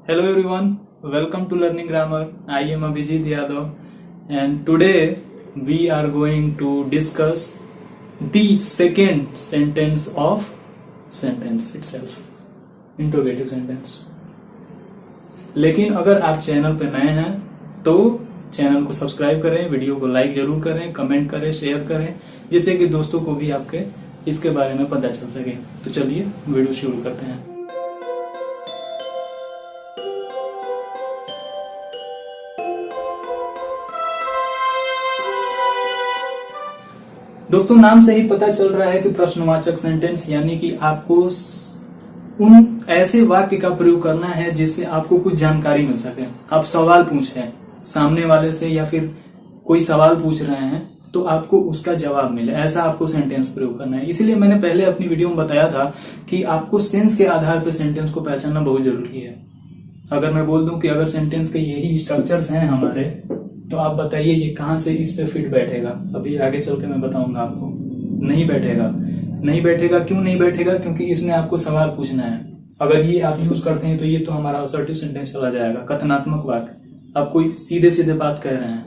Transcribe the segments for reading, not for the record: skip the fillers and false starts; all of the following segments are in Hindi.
Hello everyone, welcome to Learning Grammar. I am Abhijit Yadav and today we are going to discuss the second sentence of sentence itself, interrogative sentence. लेकिन अगर आप चैनल पे नए हैं तो चैनल को सब्सक्राइब करें, वीडियो को लाइक जरूर करें, कमेंट करें, शेयर करें, जिससे कि दोस्तों को भी आपके इसके बारे में पता चल सके। तो चलिए वीडियो शुरू करते हैं। दोस्तों, नाम से ही पता चल रहा है कि प्रश्नवाचक सेंटेंस यानी कि आपको उन ऐसे वाक्य का प्रयोग करना है जिससे आपको कुछ जानकारी मिल सके। आप सवाल पूछ रहे हैं सामने वाले से या फिर कोई सवाल पूछ रहे हैं तो आपको उसका जवाब मिले, ऐसा आपको सेंटेंस प्रयोग करना है। इसीलिए मैंने पहले अपनी वीडियो में बताया था कि आपको सेंस के आधार पर सेंटेंस को पहचानना बहुत जरूरी है। अगर मैं बोल दूं कि अगर सेंटेंस के यही स्ट्रक्चर्स हैं हमारे, तो आप बताइए ये कहां से इस पे फिट बैठेगा। अभी आगे चल के मैं बताऊंगा आपको। नहीं बैठेगा। नहीं बैठेगा। क्यों नहीं बैठेगा? क्योंकि इसमें आपको सवाल पूछना है। अगर ये आप यूज करते हैं तो ये तो हमारा असर्टिव सेंटेंस चला जाएगा, कथनात्मक वाक्य। आप कोई सीधे सीधे बात कह रहे हैं,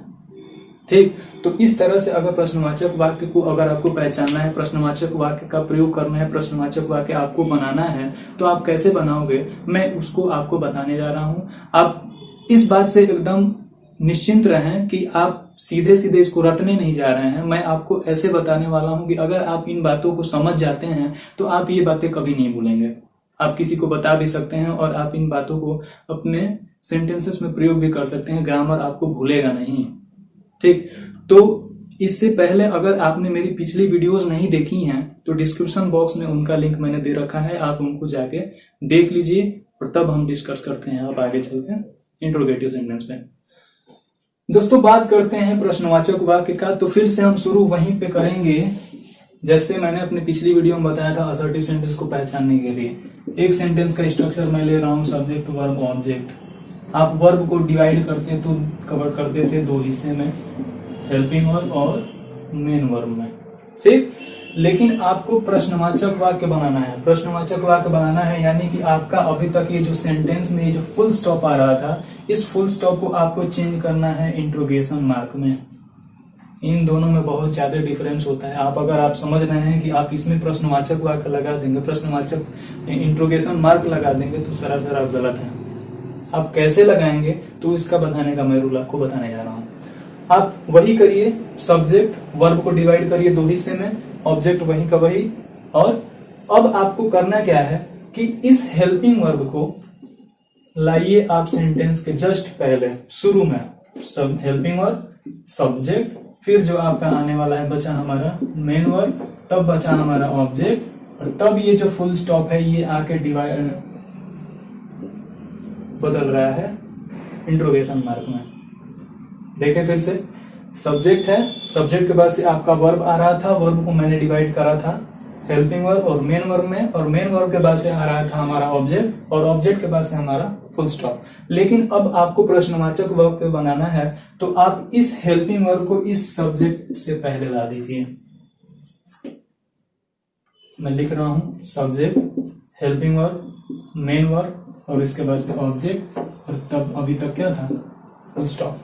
ठीक। तो इस तरह से अगर प्रश्नवाचक वाक्य को अगर आपको पहचानना है, प्रश्नवाचक वाक्य का प्रयोग करना है, प्रश्नवाचक वाक्य आपको बनाना है, तो आप कैसे बनाओगे मैं उसको आपको बताने जा रहा हूं। आप इस बात से एकदम निश्चिंत रहें कि आप सीधे सीधे इसको रटने नहीं जा रहे हैं। मैं आपको ऐसे बताने वाला हूं कि अगर आप इन बातों को समझ जाते हैं तो आप ये बातें कभी नहीं भूलेंगे। आप किसी को बता भी सकते हैं और आप इन बातों को अपने सेंटेंसेस में प्रयोग भी कर सकते हैं। ग्रामर आपको भूलेगा नहीं, ठीक। तो इससे पहले अगर आपने मेरी पिछली वीडियोस नहीं देखी हैं तो डिस्क्रिप्शन बॉक्स में उनका लिंक मैंने दे रखा है, आप उनको जाके देख लीजिए और तब हम डिस्कस करते हैं। अब आगे चलते हैं इंट्रोगेटिव सेंटेंस पे। दोस्तों, बात करते हैं प्रश्नवाचक वाक्य का। तो फिर से हम शुरू वहीं पे करेंगे जैसे मैंने अपनी पिछली वीडियो में बताया था असर्टिव सेंटेंस को पहचानने के लिए। एक सेंटेंस का स्ट्रक्चर मैं ले रहा हूं, सब्जेक्ट, वर्ब, ऑब्जेक्ट। आप वर्ब को डिवाइड करते तो कवर करते थे दो हिस्से में, हेल्पिंग वर्ब और मेन वर्ब में, ठीक। लेकिन आपको प्रश्नवाचक वाक्य बनाना है। प्रश्नवाचक वाक्य बनाना है यानी कि आपका अभी तक ये जो सेंटेंस में ये जो फुल स्टॉप आ रहा था, इस फुल स्टॉप को आपको चेंज करना है इंट्रोगेशन मार्क में। इन दोनों में बहुत ज्यादा डिफरेंस होता है। आप अगर आप समझ रहे हैं कि आप इसमें प्रश्नवाचक वाक्य लगा देंगे, प्रश्नवाचक इंट्रोगेशन मार्क लगा देंगे, तो सरासर आप गलत हैं। आप कैसे लगाएंगे तो इसका बताने का मैं रूल आपको बताने जा रहा हूं। आप वही करिए, सब्जेक्ट वर्ब को डिवाइड करिए दो हिस्से में, ऑब्जेक्ट वही का वही। और अब आपको करना क्या है कि इस हेल्पिंग वर्ब को लाइए आप सेंटेंस के जस्ट पहले, शुरू में। सब हेल्पिंग वर्ब, सब्जेक्ट, फिर जो आपका आने वाला है बचा हमारा मेन वर्ब, तब बचा हमारा ऑब्जेक्ट, और तब ये जो फुल स्टॉप है ये आके डिवाइड बदल रहा है इंट्रोगेशन मार्क में। देखें फिर से, सब्जेक्ट है, सब्जेक्ट के बाद से आपका वर्ब आ रहा था, वर्ब को मैंने डिवाइड करा था हेल्पिंग वर्ब और मेन वर्ब में, और मेन वर्ब के बाद से आ रहा था हमारा ऑब्जेक्ट, और ऑब्जेक्ट के बाद से हमारा फुल स्टॉप। लेकिन अब आपको प्रश्नवाचक वर्ब पे बनाना है तो आप इस हेल्पिंग वर्ब को इस सब्जेक्ट से पहले ला दीजिए। मैं लिख रहा हूं subject, helping verb, main verb और इसके बाद से ऑब्जेक्ट, और तब अभी तक क्या था, फुल स्टॉप।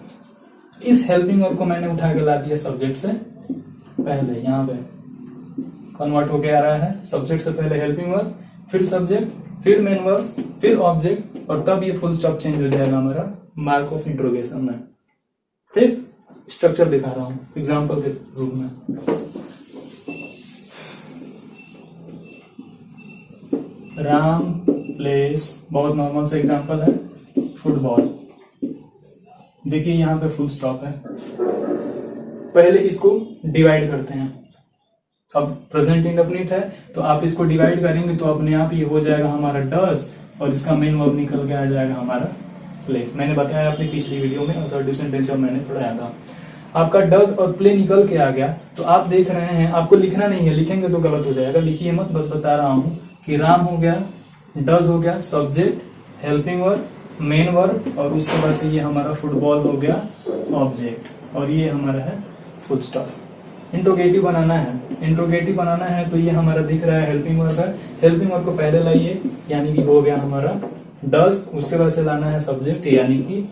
इस हेल्पिंग वर्ब को मैंने उठा के ला दिया सब्जेक्ट से पहले, यहाँ पे कन्वर्ट होके आ रहा है। सब्जेक्ट से पहले हेल्पिंग वर्ब, फिर सब्जेक्ट, फिर मेन वर्ब, फिर ऑब्जेक्ट, और तब ये फुल स्टॉप चेंज हो जाएगा हमारा मार्क ऑफ इंट्रोगेशन में, ठीक। स्ट्रक्चर दिखा रहा हूं एग्जाम्पल के रूप में। राम प्लेस, बहुत नॉर्मल से एग्जाम्पल है, फुटबॉल। देखिए यहां पे फुल स्टॉप है। पहले इसको डिवाइड करते हैं। अब प्रेजेंट इंडेफिनिट है तो आप इसको डिवाइड करेंगे तो अपने आप ये हो जाएगा हमारा डज, और इसका मेन वर्ब निकल के आ जाएगा हमारा प्ले। मैंने बताया अपनी पिछली वीडियो में असर्टिव सेंटेंस जब मैंने पढ़ाया था। आपका डज और प्ले निकल के आ गया तो आप देख रहे हैं, आपको लिखना नहीं है, लिखेंगे तो गलत हो जाएगा, लिखिए मत, बस बता रहा हूं कि राम हो गया, डज हो गया, subject, helping verb, main verb, और उसके बाद से ये हमारा फुटबॉल हो गया ऑब्जेक्ट, और ये हमारा है फुल स्टॉप। इंट्रोगेटिव बनाना है तो ये हमारा दिख रहा है हेल्पिंग वर्ब है। हेल्पिंग वर्ब को पहले लाइए यानी कि हो गया हमारा डज, उसके बाद से लाना है सब्जेक्ट यानी कि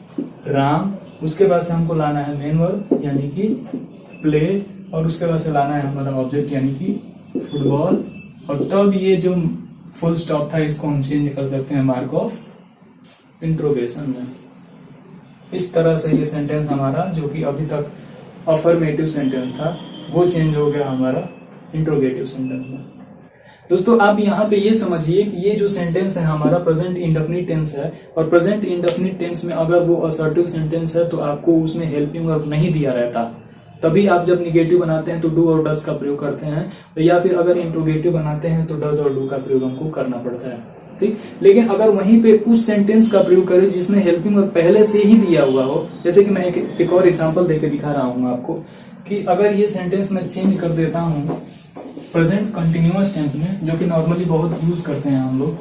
राम, उसके बाद से हमको लाना है मेन वर्ब यानी कि प्ले, और उसके बाद से लाना है हमारा ऑब्जेक्ट यानी कि फुटबॉल, और तब ये जो फुल स्टॉप था इसको हम चेंज कर सकते हैं मार्क ऑफ इंट्रोगेशन में। इस तरह से ये सेंटेंस हमारा जो कि अभी तक अफर्मेटिव सेंटेंस था वो चेंज हो गया हमारा इंट्रोगेटिव सेंटेंस में। दोस्तों आप यहाँ पे ये समझिए कि ये जो सेंटेंस है हमारा प्रेजेंट इंडेफिनिट टेंस है, और प्रेजेंट इंडेफिनिट टेंस में अगर वो असर्टिव सेंटेंस है तो आपको उसमें हेल्पिंग वर्ब नहीं दिया रहता, तभी आप जब निगेटिव बनाते हैं तो डू और डज का प्रयोग करते हैं, या फिर अगर इंट्रोगेटिव बनाते हैं तो डज और डू का प्रयोग हमको करना पड़ता है। ठीक, लेकिन अगर वहीं पे उस सेंटेंस का प्रयोग करें जिसमें हेल्पिंग वर्ब पहले से ही दिया हुआ हो, जैसे कि मैं एक और एग्जांपल देके दिखा रहा हूं आपको कि अगर ये सेंटेंस मैं चेंज कर देता हूं प्रेजेंट कंटिन्यूअस टेंस में, जो कि नॉर्मली बहुत यूज करते हैं हम लोग,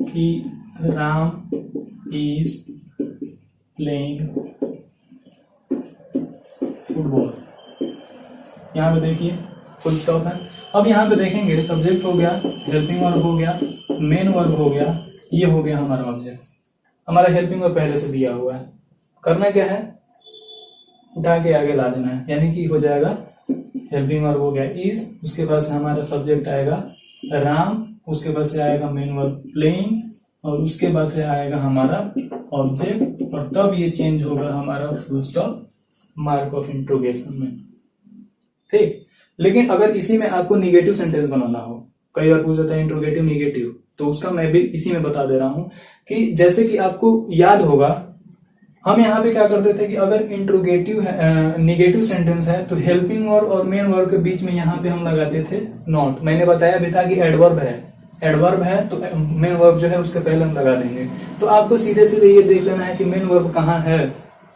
कि राम इज प्लेइंग फुटबॉल, यहां पे देखिए फुल स्टॉप है। अब यहाँ पे देखेंगे सब्जेक्ट हो गया, हेल्पिंग वर्ब हो गया, मेन वर्ब हो गया, ये हो गया हमारा ऑब्जेक्ट। हमारा हेल्पिंग वर्ब पहले से दिया हुआ है, करना क्या है, उठा के आगे ला देना है, यानी कि हो जाएगा हेल्पिंग वर्ब हो गया इज, उसके बाद से हमारा सब्जेक्ट आएगा राम, उसके बाद से आएगा मेन वर्ब प्लेइंग, और उसके बाद से आएगा हमारा ऑब्जेक्ट, और तब ये चेंज होगा हमारा full stop mark of interrogation में। ठीक, लेकिन अगर इसी में आपको निगेटिव सेंटेंस बनाना हो, कई बार पूछ जाता है इंट्रोगेटिव निगेटिव, तो उसका मैं भी इसी में बता दे रहा हूं कि जैसे कि आपको याद होगा हम यहाँ पे क्या करते थे कि अगर इंट्रोगेटिव निगेटिव सेंटेंस है तो हेल्पिंग वर्ब और मेन वर्ब के बीच में यहाँ पे हम लगाते थे नॉट। मैंने बताया भी था कि एडवर्ब है तो मेन वर्ब जो है उसके पहले हम लगा देंगे। तो आपको सीधे सीधे ये देख लेना है कि मेन वर्ब कहाँ है,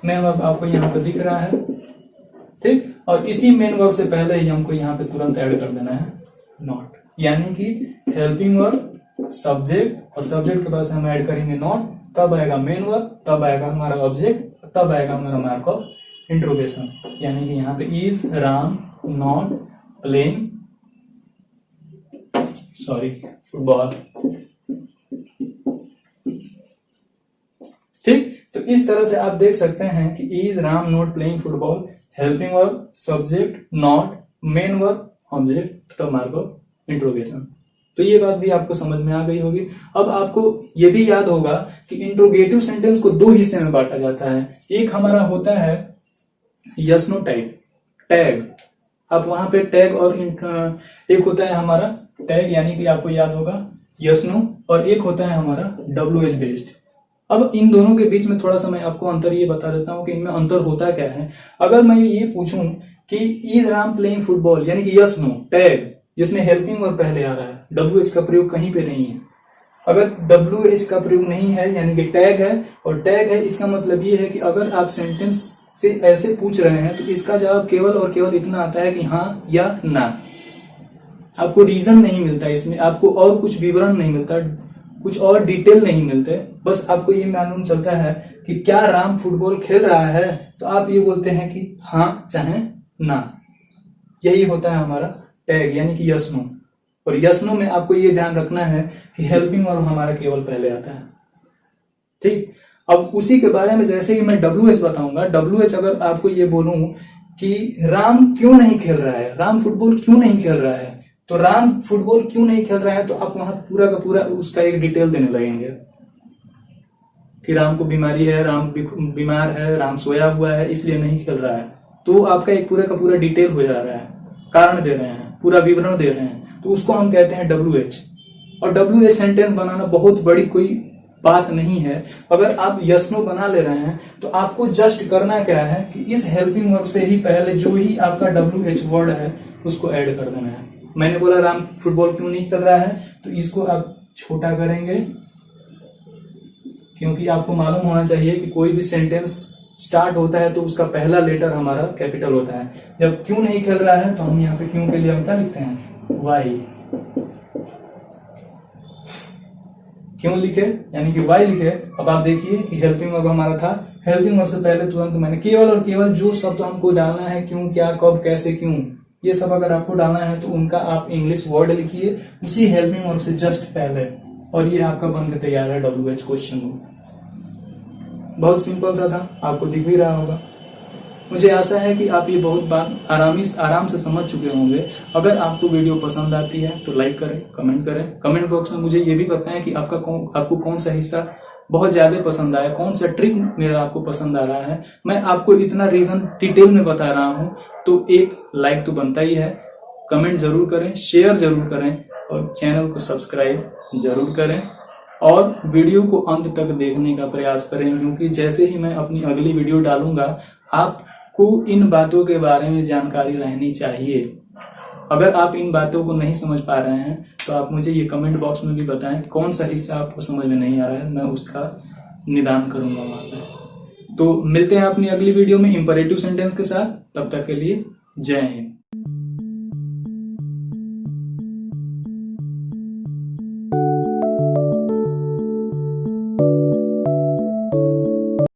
मेन वर्ब आपको यहाँ पे दिख रहा है, ठीक, और इसी मेन वर्ब से पहले ही हमको यहाँ पे तुरंत ऐड कर देना है नॉट, यानी कि हेल्पिंग वर्ब सब्जेक्ट, और सब्जेक्ट के पास हम ऐड करेंगे नॉट, तब आएगा मेन वर्ब, तब आएगा हमारा ऑब्जेक्ट, तब आएगा हमारा मार्क ऑफ इंट्रोगेशन, यानी कि यहाँ पे is Ram not playing football. ठीक, तो इस तरह से आप देख सकते हैं कि is Ram not playing football, helping verb subject not, main verb object, तब मार्क ऑफ इंट्रोगेशन। तो ये बात भी आपको समझ में आ गई होगी। अब आपको ये भी याद होगा कि इंट्रोगेटिव सेंटेंस को दो हिस्से में बांटा जाता है। एक हमारा होता है यस नो टाइप टैग, अब वहां पे टैग, और एक होता है हमारा टैग यानी कि आपको याद होगा यस नो, और एक होता है हमारा WH बेस्ड। अब इन दोनों के बीच में थोड़ा सा मैं आपको अंतर ये बता देता हूं कि इनमें अंतर होता क्या है। अगर मैं ये पूछूं कि इज राम प्लेइंग फुटबॉल, यानी कि यस नो टैग जिसमें हेल्पिंग वर्ब पहले आ रहा है, WH का प्रयोग कहीं पे नहीं है। अगर WH का प्रयोग नहीं है यानी कि टैग है, और टैग है इसका मतलब ये है कि अगर आप सेंटेंस से ऐसे पूछ रहे हैं तो इसका जवाब केवल और केवल इतना आता है कि हाँ या ना, आपको रीजन नहीं मिलता इसमें, आपको और कुछ विवरण नहीं मिलता, कुछ और डिटेल नहीं मिलते, बस आपको ये मालूम चलता है कि क्या राम फुटबॉल खेल रहा है, तो आप ये बोलते हैं कि हाँ चाहे ना। यही होता है हमारा टैग यानी कि यस नो। और यस नो में आपको ये ध्यान रखना है कि हेल्पिंग वर्ब हमारा केवल पहले आता है। ठीक, अब उसी के बारे में जैसे कि मैं WH बताऊंगा, WH अगर आपको ये बोलूं कि राम क्यों नहीं खेल रहा है, राम फुटबॉल क्यों नहीं खेल रहा है, तो राम फुटबॉल क्यों नहीं खेल रहा है, तो आप वहां पूरा का पूरा उसका एक डिटेल देने लगेंगे कि राम को बीमारी है, राम बीमार है, राम सोया हुआ है इसलिए नहीं खेल रहा है। तो आपका एक पूरा का पूरा डिटेल हो जा रहा है, कारण दे रहे हैं, पूरा विवरण दे रहे हैं, तो उसको हम कहते हैं WH। और WH सेंटेंस बनाना बहुत बड़ी कोई बात नहीं है। अगर आप यस नो बना ले रहे हैं तो आपको जस्ट करना क्या है कि इस हेल्पिंग वर्ब से ही पहले जो ही आपका WH वर्ड है उसको ऐड कर देना है। मैंने बोला राम फुटबॉल क्यों नहीं खेल रहा है, तो इसको आप छोटा करेंगे, क्योंकि आपको मालूम होना चाहिए कि कोई भी सेंटेंस स्टार्ट होता है तो उसका पहला लेटर हमारा कैपिटल होता है। जब क्यों नहीं खेल रहा है तो हम यहाँ पे क्यों के लिए हम क्या लिखते हैं, वाई। क्यों लिखे यानी कि वाई लिखे। अब आप देखिए कि हेल्पिंग वर्ब हमारा था, हेल्पिंग वर्ब से पहले तुरंत मैंने केवल और केवल जो शब्द हमको डालना है, क्यों, क्या, कब, कैसे, क्यों, ये सब अगर आपको डालना है तो उनका आप इंग्लिश वर्ड लिखिए उसी हेल्पिंग वर्ब से जस्ट पहले, और ये आपका बनकर तैयार है WH क्वेश्चन बुक। बहुत सिंपल सा था, आपको दिख भी रहा होगा। मुझे आशा है कि आप ये बहुत बात आराम से समझ चुके होंगे। अगर आपको वीडियो पसंद आती है तो लाइक करें, कमेंट करें। कमेंट बॉक्स में मुझे ये भी बताएं कि आपको कौन सा हिस्सा बहुत ज्यादा पसंद आया, कौन सा ट्रिक मेरा आपको पसंद आ रहा है। मैं आपको इतना रीजन डिटेल में बता रहा हूँ तो एक लाइक तो बनता ही है। कमेंट जरूर करें, शेयर जरूर करें और चैनल को सब्सक्राइब जरूर करें और वीडियो को अंत तक देखने का प्रयास करें, क्योंकि जैसे ही मैं अपनी अगली वीडियो डालूंगा आपको इन बातों के बारे में जानकारी रहनी चाहिए। अगर आप इन बातों को नहीं समझ पा रहे हैं तो आप मुझे ये कमेंट बॉक्स में भी बताएं कौन सा हिस्सा आपको समझ में नहीं आ रहा है, मैं उसका निदान करूंगा वहां पर। तो मिलते हैं अपनी अगली वीडियो में इंपरेटिव सेंटेंस के साथ, तब तक के लिए जय हिंद।